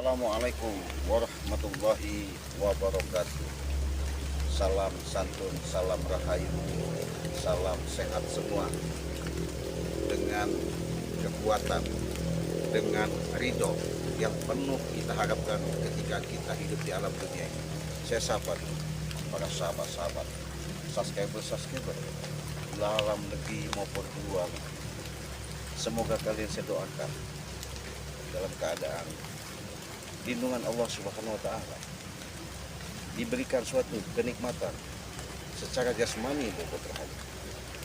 Assalamualaikum warahmatullahi wabarakatuh. Salam santun, salam rahayu, salam sehat semua. Dengan kekuatan, dengan ridho yang penuh kita harapkan ketika kita hidup di alam dunia ini. Saya sapa para sahabat-sahabat, subscriber dalam negeri maupun di luar. Semoga kalian saya doakan dalam keadaan lindungan Allah Subhanahu wa Ta'ala, diberikan suatu kenikmatan secara jasmani maupun rohani,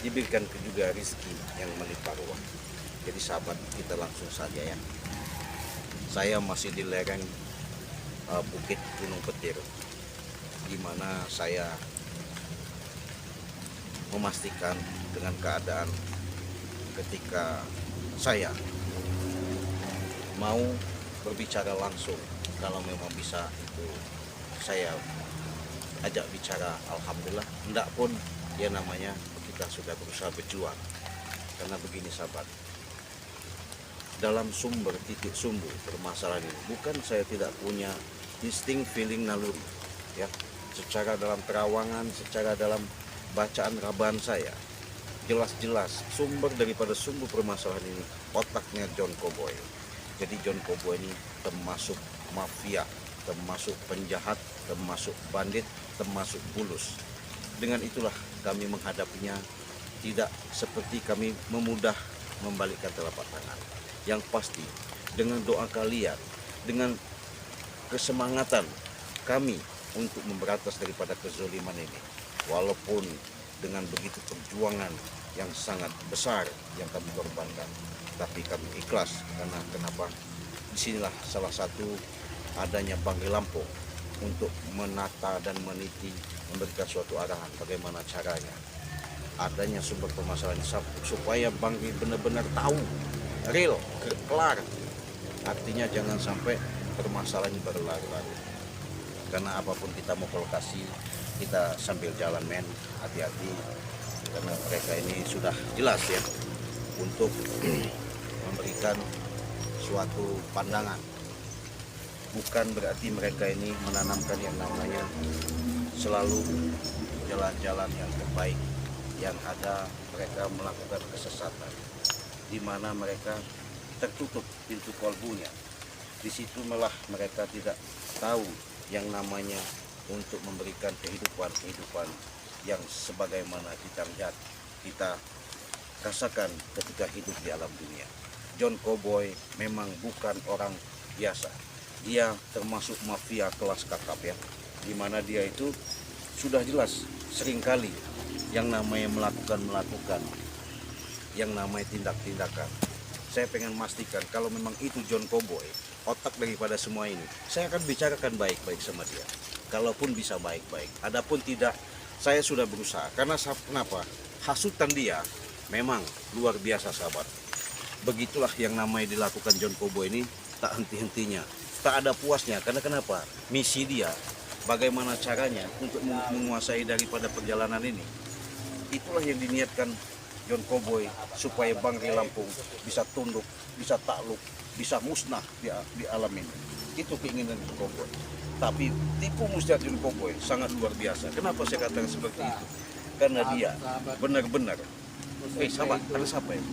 diberikan juga rezeki yang melimpah ruah. Jadi sahabat, kita langsung saja ya. Saya masih di lereng Bukit Gunung Petir, di mana saya memastikan dengan keadaan ketika saya mau berbicara langsung, kalau memang bisa itu saya ajak bicara, alhamdulillah. Enggak pun ya namanya kita sudah berusaha berjuang. Karena begini sahabat, dalam titik sumber permasalahan ini, bukan saya tidak punya insting feeling naluri ya, secara dalam terawangan, secara dalam bacaan rabaan saya jelas-jelas sumber daripada sumber permasalahan ini otaknya John Cowboy. Jadi John Cowboy ini termasuk mafia, termasuk penjahat, termasuk bandit, termasuk bulus. Dengan itulah kami menghadapinya, tidak seperti kami memudah membalikkan telapak tangan. Yang pasti dengan doa kalian, dengan kesemangatan kami untuk memberantas daripada kezaliman ini, walaupun dengan begitu perjuangan yang sangat besar yang kami korbankan, tapi kami ikhlas. Karena kenapa? Disinilah salah satu adanya Bangkai Lampung untuk menata dan meniti, memberikan suatu arahan bagaimana caranya adanya sumber permasalahan supaya Bangkai benar-benar tahu real, kelar. Artinya jangan sampai permasalahan ini berlarut-larut. Karena apapun kita mau ke lokasi, kita sambil jalan men, hati-hati. Karena mereka ini sudah jelas ya untuk memberikan suatu pandangan. Bukan berarti mereka ini menanamkan yang namanya selalu jalan-jalan yang terbaik. Yang ada mereka melakukan kesesatan, di mana mereka tertutup pintu kolbunya. Di situ malah mereka tidak tahu yang namanya untuk memberikan kehidupan yang sebagaimana kita lihat, kita rasakan ketika hidup di alam dunia. John Cowboy memang bukan orang biasa. Dia termasuk mafia kelas kakap ya, dimana dia itu sudah jelas seringkali yang namanya melakukan yang namanya tindak-tindakan. Saya pengen memastikan kalau memang itu John Cowboy, otak daripada semua ini, saya akan bicarakan baik-baik sama dia. Kalaupun bisa baik-baik, adapun tidak, saya sudah berusaha. Karena kenapa? Hasutan dia memang luar biasa sahabat. Begitulah yang namanya dilakukan John Cowboy ini, tak henti-hentinya, tak ada puasnya. Karena kenapa? Misi dia, bagaimana caranya untuk menguasai daripada perjalanan ini. Itulah yang diniatkan John Cowboy, supaya Bangkai Lampung bisa tunduk, bisa takluk, bisa musnah di alam ini. Itu keinginan John Cowboy. Tapi tipu musnah John Cowboy sangat luar biasa. Kenapa saya katakan seperti itu? Karena dia benar-benar. Sahabat, ada siapa ya?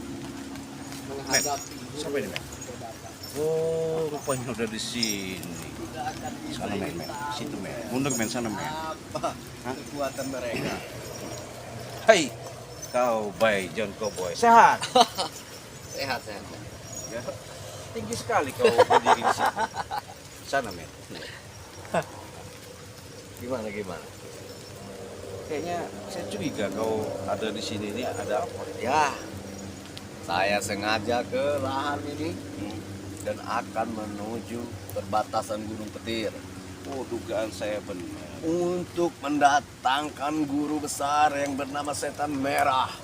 Men, siapa ini men? Oh, rupanya udah di sini. Sana men, situ men. Mundur men, sana men. Kekuatan mereka. Hai, kau baik John Cowboy. Sehat? Sehat. Ya, tinggi sekali kau berdiri di sini. Sana men. Gimana? Kayaknya saya curiga kau ada di sini, ini ada apa? Ya, saya sengaja ke lahan ini dan akan menuju perbatasan Gunung Petir Oh, dugaan saya benar. untuk mendatangkan guru besar yang bernama Setan Merah.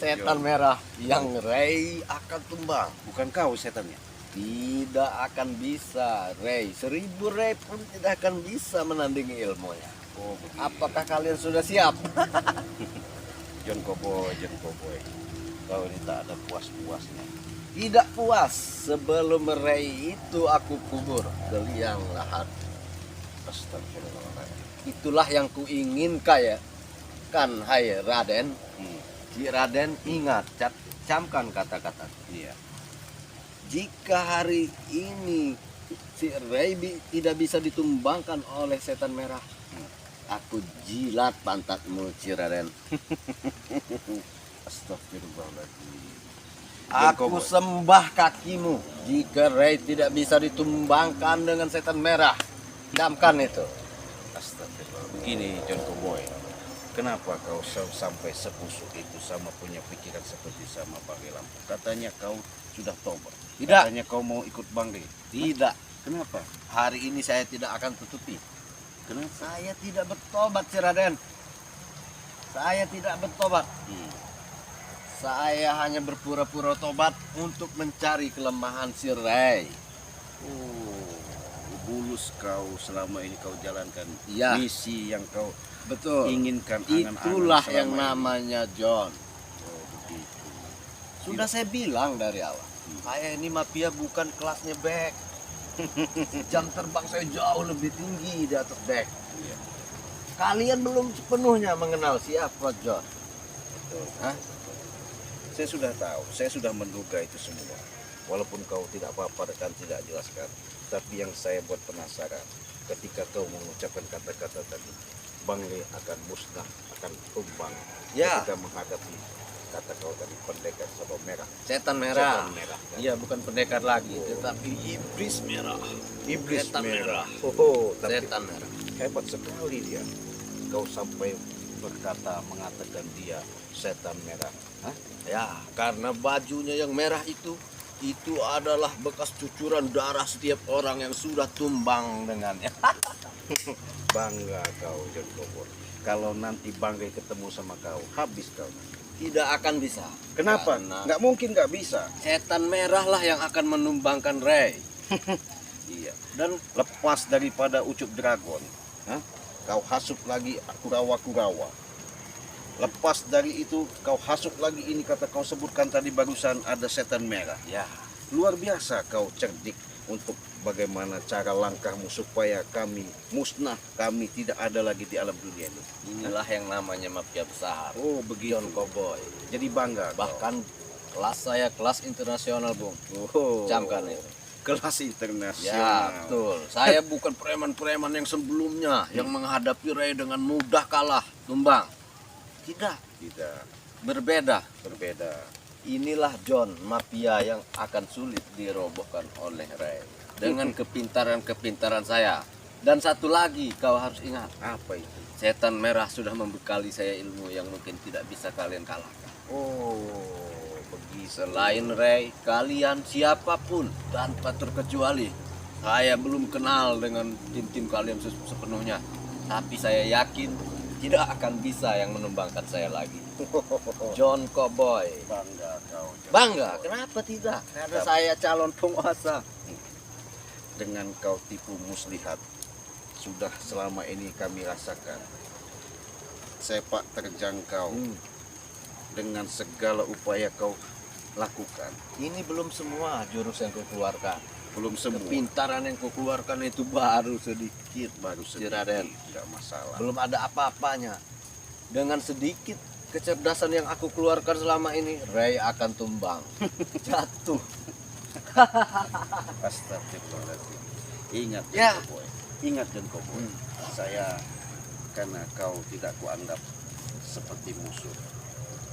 Setan Merah yang Ray akan tumbang. Bukan kau setannya? Tidak akan bisa, Ray. 1000 Ray pun tidak akan bisa menandingi ilmunya. Oh, begitu. Apakah kalian sudah siap? John Cowboy, kau ini tak ada puas-puasnya. Tidak puas sebelum meraih itu aku kubur ke liang lahat. Astagfirullahaladzim. Itulah yang kuinginkan ya. Kan hai Raden. Hmm. Si Raden ingat, camkan kata-kata. Iya. Jika hari ini si Ray tidak bisa ditumbangkan oleh setan merah, aku jilat pantatmu, si Raden. Astagfirullahaladzim. Aku sembah kakimu jika Ray tidak bisa ditumbangkan dengan setan merah. Camkan itu. Astagfirullah. Begini John Cowboy, kenapa kau sampai sepusuk itu sama punya pikiran seperti sama Banggai Lampung? Katanya kau sudah tobat. Tidak. Katanya kau mau ikut Banggai. Tidak. Kenapa? Hari ini saya tidak akan tutupi. Kenapa? Saya tidak bertobat, si Raden. Saya tidak bertobat. Saya hanya berpura-pura tobat untuk mencari kelemahan si Ray. Oh, bulus kau selama ini kau jalankan Iya. misi yang kau Betul. inginkan. Angan-angan Itulah selama yang ini. namanya John. Oh, begitu. Sudah saya bilang dari awal. Saya ini mafia bukan kelasnya back. Jam terbang saya jauh lebih tinggi di atas back. Iya. Kalian belum sepenuhnya mengenal siapa John. Betul. Hah? Saya sudah tahu, saya sudah menduga itu semua. Walaupun kau tidak apa-apa dan tidak jelaskan, tapi yang saya buat penasaran, ketika kau mengucapkan kata-kata tadi, Banggai akan musnah, akan tumbang. Ya. Ketika menghadapi kata kau tadi pendekar sabuk merah. Setan merah. Setan merah. Kan? Iya, bukan pendekar lagi, tetapi iblis merah. Iblis Setan merah. Oh, tapi Setan merah. hebat sekali dia. Kau sampai mengatakan dia setan merah. Hah? Ya, karena bajunya yang merah itu adalah bekas cucuran darah setiap orang yang sudah tumbang dengannya. Bangga kau John Cowboy. Kalau nanti Banggai ketemu sama kau, habis kau. Tidak akan bisa. Kenapa? Karena Nggak mungkin nggak bisa. setan merah lah yang akan menumbangkan Ray. Iya. Dan Lepas daripada Ucup Dragon, hah? Kau hasut lagi Kurawa. Lepas dari itu kau hasut lagi ini kata kau sebutkan tadi barusan ada setan merah. ya, Luar biasa kau cerdik untuk bagaimana cara langkahmu supaya kami musnah, kami tidak ada lagi di alam dunia ini. inilah yang namanya mafia besar. Oh begitu. John Cowboy. Jadi bangga. kau. Bahkan kelas saya kelas internasional, Bung. Oh, Camkan itu. kelas Ya, internasional. betul. Saya bukan preman-preman yang sebelumnya yang menghadapi Ray dengan mudah kalah, tumbang. Tidak, Tidak berbeda. berbeda. Inilah John, mafia yang akan sulit dirobohkan oleh Ray dengan kepintaran-kepintaran saya. Dan satu lagi kau harus ingat, Apa itu? setan merah sudah membekali saya ilmu yang mungkin tidak bisa kalian kalahkan. Oh, begitu. Selain Ray, kalian siapapun tanpa terkecuali, saya belum kenal dengan tim-tim kalian sepenuhnya. Tapi saya yakin tidak akan bisa yang menumbangkan saya lagi. John Cowboy. Bangga kau. John Bangga, Cowboy. kenapa tidak? Karena saya calon penguasa. Dengan kau tipu muslihat, sudah selama ini kami rasakan sepak terjang kau dengan segala upaya kau lakukan. Ini belum semua jurus yang kau keluarkan. Belum semua. Kepintaran yang kau keluarkan itu baru sedikit. Baru sedikit. Raden. Tidak masalah. Belum ada apa-apanya. Dengan sedikit kecerdasan yang aku keluarkan selama ini, Ray akan tumbang. Jatuh. Astagfirullahaladzim. Ingat Ya. John Cowboy. Ingat John Cowboy. Saya karena kau tidak kuanggap seperti musuh.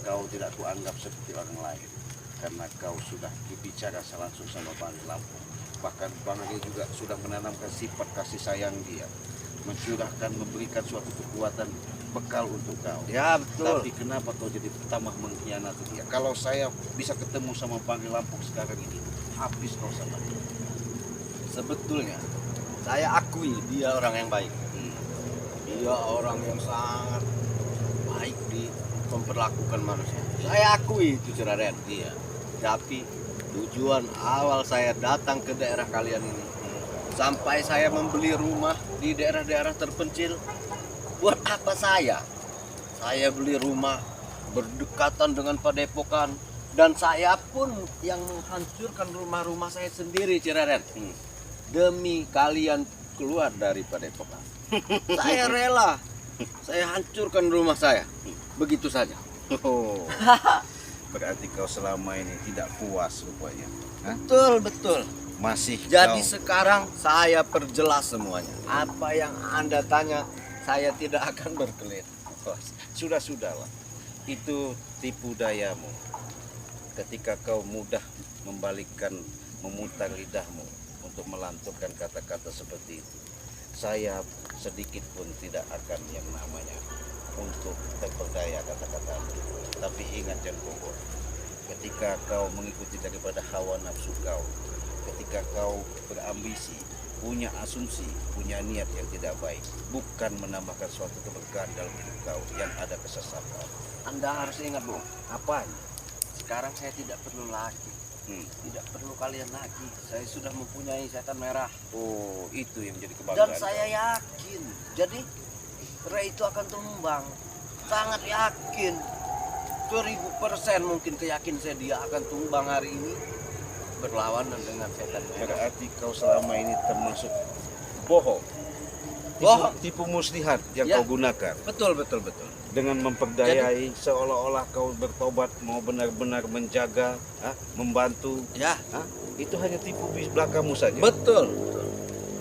Kau tidak kuanggap seperti orang lain. Karena kau sudah berbicara langsung sama Banggai Lampung. Bahkan Banggai juga sudah menanamkan sifat kasih sayang dia. Mencurahkan, memberikan suatu kekuatan bekal untuk kau. Ya, betul. Tapi kenapa kau jadi pertama mengkhianati dia? Kalau saya bisa ketemu sama Banggai Lampung sekarang ini, habis kau sama dia. Sebetulnya saya akui dia orang yang baik. Dia orang yang sangat baik di memperlakukan manusia. Saya akui itu, Raden. Iya. Tapi tujuan awal saya datang ke daerah kalian ini, sampai saya membeli rumah di daerah-daerah terpencil, buat apa saya? Saya beli rumah berdekatan dengan padepokan, Dan saya pun yang menghancurkan rumah-rumah saya sendiri, Ciraren. Demi kalian keluar dari Padepokan. Saya rela. Saya hancurkan rumah saya. Begitu saja. Oh, berarti kau selama ini tidak puas rupanya. Hah? Betul, betul. Masih Jadi kau sekarang saya perjelas semuanya. Apa yang Anda tanya, saya tidak akan berkelit. Sudah-sudahlah. Itu tipu dayamu. Ketika kau mudah membalikkan, memutar lidahmu untuk melanturkan kata-kata seperti itu, saya sedikit pun tidak akan yang namanya untuk terperdaya kata-katamu. Tapi ingat John Kobo, ketika kau mengikuti daripada hawa nafsu kau, ketika kau berambisi, punya asumsi, punya niat yang tidak baik, bukan menambahkan suatu keberkahan dalam hidup kau, yang ada kesesatan. Anda harus ingat, Bung. Apa? Sekarang saya tidak perlu lagi. Tidak perlu kalian lagi. Saya sudah mempunyai setan merah. Oh, itu yang menjadi kebanggaan. Dan saya yakin. Jadi Ray itu akan tumbang. Sangat yakin. 1000% mungkin keyakin saya dia akan tumbang hari ini. Berlawanan dengan setan merah. Berarti kau selama ini termasuk bohong. Bohong. Tipu muslihat yang Ya. kau gunakan. Betul, betul, betul. Dengan memperdayai seolah-olah kau bertobat mau benar-benar menjaga, membantu. Ya, Itu hanya tipu belakamu saja. betul.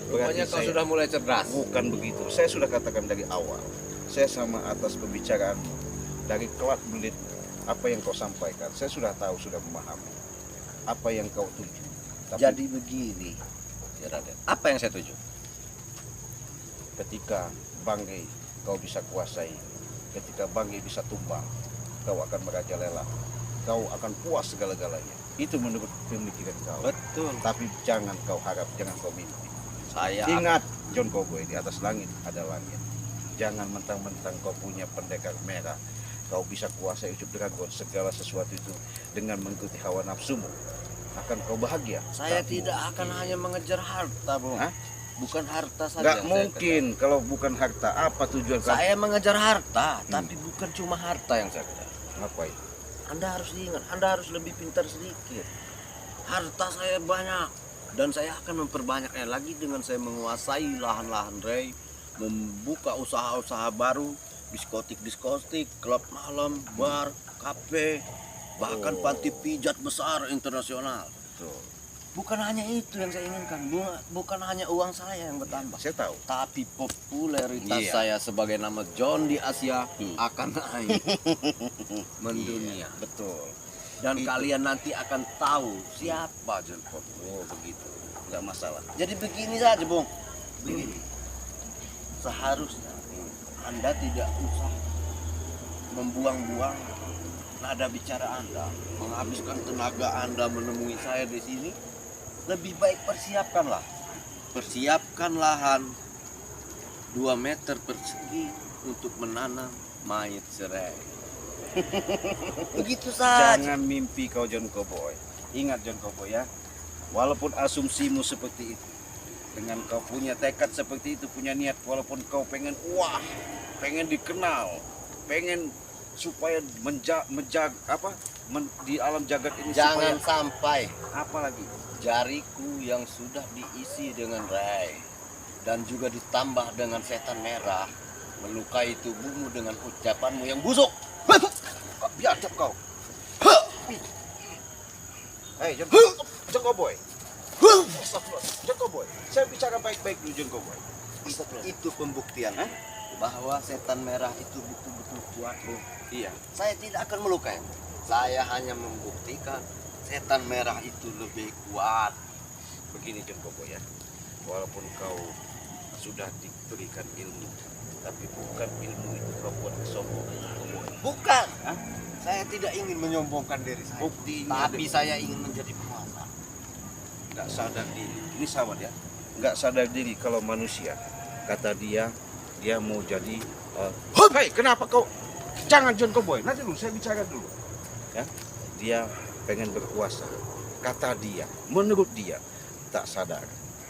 Berarti Pokoknya kau saya- sudah mulai cerdas. Bukan begitu. Saya sudah katakan dari awal. Saya sama atas pembicaraan dari kelak belit apa yang kau sampaikan. Saya sudah tahu, sudah memahami apa yang kau tuju. Tapi Jadi begini, ya Raden. Apa yang saya tuju? ketika Banggai kau bisa kuasai, ketika Banggai bisa tumbang, kau akan merajalela, kau akan puas segala-galanya. Itu menurut pemikiran kau. Betul. Tapi jangan kau harap, jangan kau mimpi. Saya Ingat John Cowboy, di atas langit ada langit. Jangan mentang-mentang kau punya pendekar merah, kau bisa kuasai ujung dragon, segala sesuatu itu dengan mengikuti hawa nafsumu. Akan kau bahagia. Saya Tapi tidak akan hanya mengejar harta, Bung. Hah? Bukan harta saja. nggak yang saya mungkin kalau bukan harta. Apa tujuan kejar. Saya mengejar harta, Hmm. tapi bukan cuma harta yang saya kejar. Apa itu? Anda harus ingat, Anda harus lebih pintar sedikit. Harta saya banyak dan saya akan memperbanyaknya lagi dengan saya menguasai lahan-lahan Ray, membuka usaha-usaha baru, diskotik, klub malam, bar, kafe, bahkan Oh. panti pijat besar internasional. Tuh, Bukan hanya itu yang saya inginkan, bukan hanya uang saya yang bertambah, saya tahu. tapi popularitas Iya. saya sebagai nama John di Asia akan naik mendunia. Iya, betul. Dan Itu. kalian nanti akan tahu siapa John Pop. Oh begitu, nggak masalah. Jadi begini saja, Bung. Begini. Seharusnya Anda tidak usah membuang-buang nada bicara Anda, menghabiskan tenaga Anda menemui saya di sini. Lebih baik persiapkanlah. Persiapkan lahan 2 meter persegi untuk menanam mayat serai. Begitu saja. Jangan mimpi kau John Cowboy. Ingat John Cowboy ya. Walaupun asumsimu seperti itu, dengan kau punya tekad seperti itu, punya niat, walaupun kau pengen pengen dikenal, pengen supaya di alam jagat ini Jangan supaya sampai apa lagi? jariku yang sudah diisi dengan rai dan juga ditambah dengan setan merah melukai tubuhmu dengan ucapanmu yang busuk. Biadab kau. Hei John Cowboy. John Cowboy. Saya bicara baik-baik dulu John Cowboy. Itu pembuktian bahwa setan merah itu betul-betul kuat, Bro. Iya. Saya tidak akan melukai. Saya hanya membuktikan setan merah itu lebih kuat. Begini John Cowboy ya. Walaupun kau sudah diberikan ilmu, tapi bukan ilmu itu kau buat kesombongan. Bukan. Hah? Saya tidak ingin menyombongkan diri saya. Buktinya Tapi saya ingin menjadi penguasa. nggak sadar diri. Ini sahabat ya. Nggak sadar diri kalau manusia. Kata dia mau jadi. Hei, kenapa kau? Jangan John Cowboy. Nanti dulu saya bicara dulu. Ya, dia pengen berkuasa. Kata dia, menurut dia tak sadar.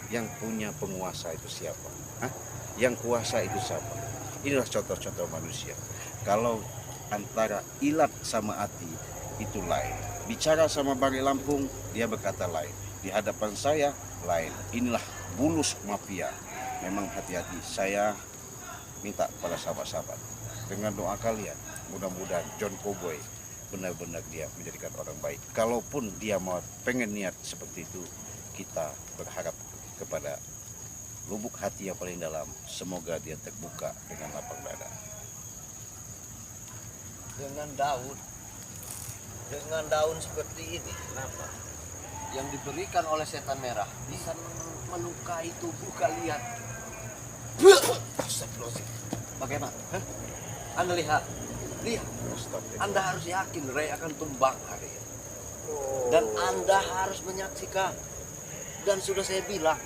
Yang punya penguasa itu siapa? Hah? Yang kuasa itu siapa? Inilah contoh-contoh manusia. Kalau antara ilat sama hati itu lain. Bicara sama Bari Lampung, dia berkata lain. Di hadapan saya, lain. Inilah bulus mafia. Memang hati-hati. Saya minta kepada sahabat-sahabat, dengan doa kalian, mudah-mudahan John Cowboy benar-benar dia menjadikan orang baik. Kalaupun dia mau pengen niat seperti itu, kita berharap kepada lubuk hati yang paling dalam, semoga dia terbuka dengan lapang dada. Dengan daun seperti ini, kenapa? Yang diberikan oleh setan merah bisa melukai tubuh kalian. Bagaimana? Hah? Anda lihat. Anda harus yakin Ray akan tumbang hari ini. Dan Anda harus menyaksikan. Dan sudah saya bilang,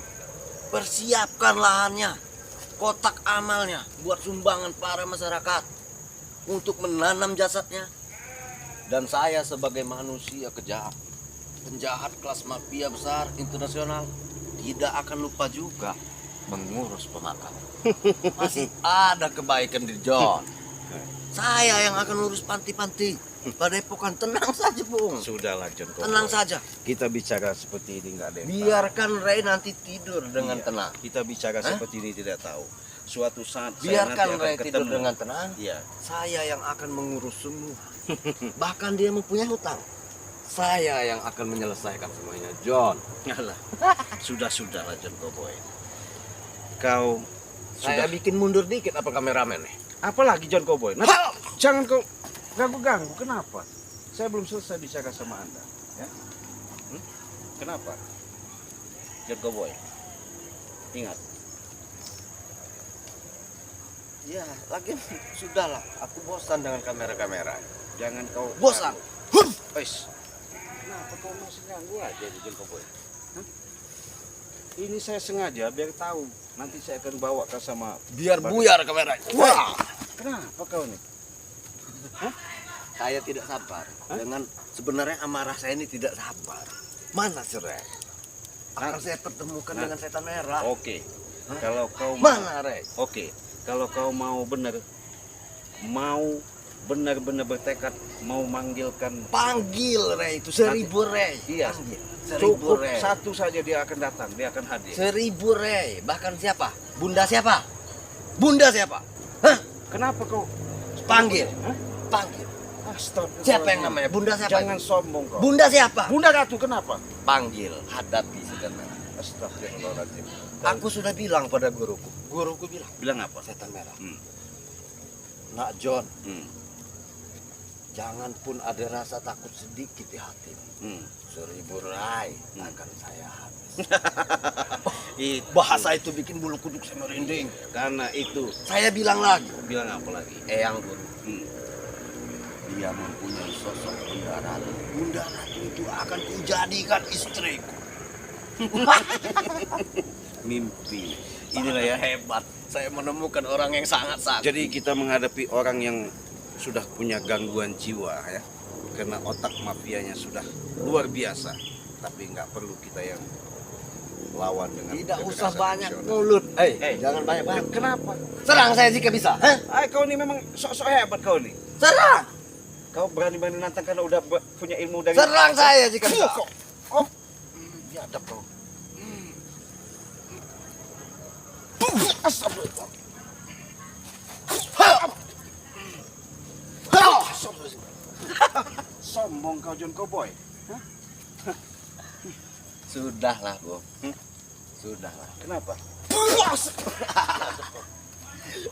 persiapkan lahannya, kotak amalnya buat sumbangan para masyarakat untuk menanam jasadnya. Dan saya sebagai manusia kejam, penjahat kelas mafia besar internasional, tidak akan lupa juga mengurus pemakaman. Masih ada kebaikan di John. Saya yang akan urus panti-panti. Padepokan, tenang saja, Bung. Sudahlah John Cowboy. Tenang saja. Kita bicara seperti ini nggak ada yang Biarkan Ray nanti tidur dengan Iya. tenang. Kita bicara seperti ini tidak tahu. Suatu saat Biarkan saya nanti Ray akan tidur ketemu. dengan tenang. Iya. Saya yang akan mengurus semua. Bahkan dia mempunyai hutang. Saya yang akan menyelesaikan semuanya, John. Alah. Sudah-sudahlah John Cowboy. Kau Saya sudah. bikin mundur dikit apa kameramen nih? Apalagi John Cowboy? Nah, jangan kau ganggu-ganggu. Kenapa? Saya belum selesai bicara sama Anda. Ya? Kenapa? John Cowboy. Ingat. Ya, lagi sudahlah. Aku bosan dengan kamera-kamera. Jangan kau Bosan. Wes. Kenapa kau masih ganggu aja di John Cowboy? Hah? Ini saya sengaja biar tahu. Nanti saya akan bawa ke sama. Biar buyar kamera. Wah, Kenapa kau nih? saya tidak sabar. Dengan sebenarnya amarah saya ini tidak sabar. Mana si Ray? Akan saya pertemukan dengan setan merah. Oke. Kalau kau Mana Ray? Oke. Kalau kau mau benar-benar bertekad mau manggilkan, Panggil Ray itu 1000 Ray. Iya. Panggil. 1000 cukup Ray. satu saja dia akan datang, dia akan hadir. 1000 Ray. Bahkan siapa? Bunda siapa? Bunda siapa? Hah? Kenapa kau Panggil. Hah? Panggil. Astagfirullahaladzim. Siapa yang namanya? Bunda siapa? Jangan sombong kau. Bunda siapa? Bunda Ratu kenapa? Panggil. Hadapi setan merah. Astagfirullahaladzim. Aku sudah bilang pada guruku. Guruku bilang Bilang apa? setan merah. Hmm. Nak John, Hmm. jangan pun ada rasa takut sedikit di hatimu. Hmm. 1000 Ray akan saya habis. Itu. Bahasa itu bikin bulu kuduk saya merinding. Karena itu. Saya bilang lagi, Bilang apa lagi? Eyang Guru, Hmm. dia mempunyai sosok Bunda Ratu. Bunda Ratu itu akan kujadikan istriku. Mimpi. Inilah ya hebat. Saya menemukan orang yang sangat sakti. Jadi kita menghadapi orang yang sudah punya gangguan jiwa ya. Karena otak mafianya sudah luar biasa. Tapi nggak perlu kita yang lawan dengan Tidak usah kekerasan banyak emosional. mulut. Hey, Jangan banyak-banyak. Kenapa? Serang saya jika bisa. Hah? Kau ini memang sok-sok hebat kau nih. Serang. Kau berani-berani nantang karena udah punya ilmu dari. Serang saya jika bisa. Oh, biadab kau. Astagfirullah. Sombong kau John Cowboy. Sudahlah, Bro. Sudahlah. Kenapa?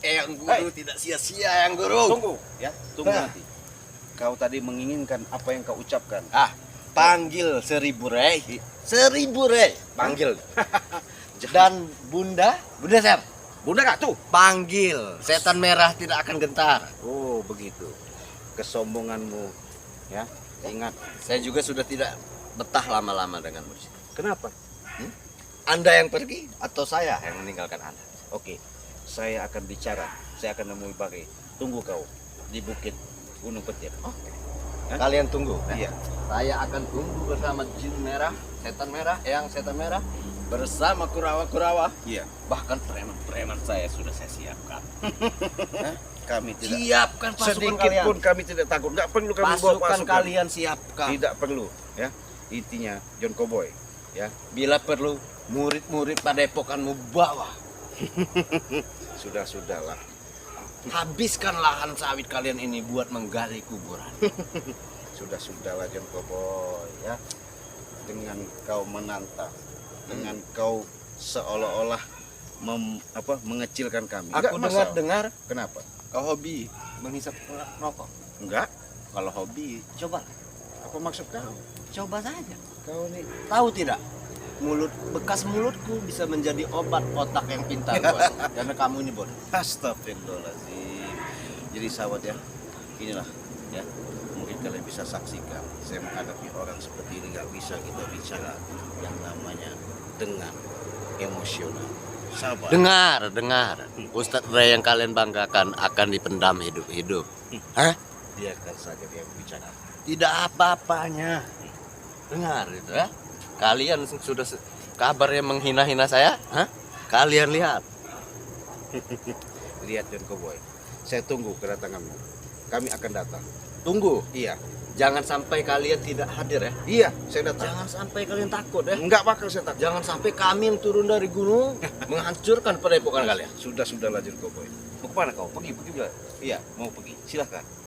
Yang Guru tidak sia-sia, Yang Guru. Tunggu ya, tunggu Hah. nanti. Kau tadi menginginkan apa yang kau ucapkan. Ah, panggil 1000 Ray. 1000 Ray. Panggil. Dan Bunda siapa? Bunda Ratu. Panggil. Setan merah tidak akan gentar. Oh, begitu. Kesombonganmu ya. Ingat, Saya juga sudah tidak betah lama-lama denganmu. kenapa? Anda yang pergi atau saya yang meninggalkan Anda? Oke, saya akan bicara. Saya akan nemui Bari. Tunggu kau di bukit Gunung Petir. Oke. Hah? Kalian tunggu. Iya. Saya akan tunggu bersama jin merah, setan merah, yang setan merah bersama Kurawa-Kurawa. Iya. Bahkan preman-preman saya sudah saya siapkan. Kami tidak Siapkan pasukan sedikit kalian. pun kami tidak takut. Nggak perlu kami bawa Pasukan pasukan. kalian siapkan. Tidak perlu, ya. Intinya John Cowboy, ya. Bila perlu, murid-murid padepokanmu bawa. Sudahlah. Habiskan lahan sawit kalian ini buat menggali kuburan. Sudahlah John Cowboy, ya. Dengan kau menantang, dengan kau seolah-olah mengecilkan kami. Aku masalah. dengar Kenapa? kau hobi menghisap rokok. Enggak. Kalau hobi, coba. Apa maksud kau? Coba saja. Kau nih Tahu tidak? Bekas mulutku bisa menjadi obat otak yang pintar buat. Karena kamu ini bodoh. astagfirullahaladzim. Jadi sahabat ya, inilah ya, mungkin kalian bisa saksikan saya menghadapi orang seperti ini. Nggak bisa kita bicara yang namanya dengan emosional. Sabar. Dengar. Ustadz Ray yang kalian banggakan akan dipendam hidup-hidup. Hah? Biarkan saja dia bicara. Tidak apa-apanya. Dengar itu ya. Kalian sudah kabarnya menghina-hina saya? Hah? Kalian lihat. Lihat John Cowboy, saya tunggu kedatanganmu. Kami akan datang. Tunggu. Iya. Jangan sampai kalian tidak hadir ya. Iya, saya datang. Jangan sampai kalian takut ya. Enggak bakal saya takut. Jangan sampai kami yang turun dari gunung menghancurkan padepokan kalian. Sudahlah John Cowboy. Mau kemana kau? Pergi. Iya, mau pergi. Silahkan.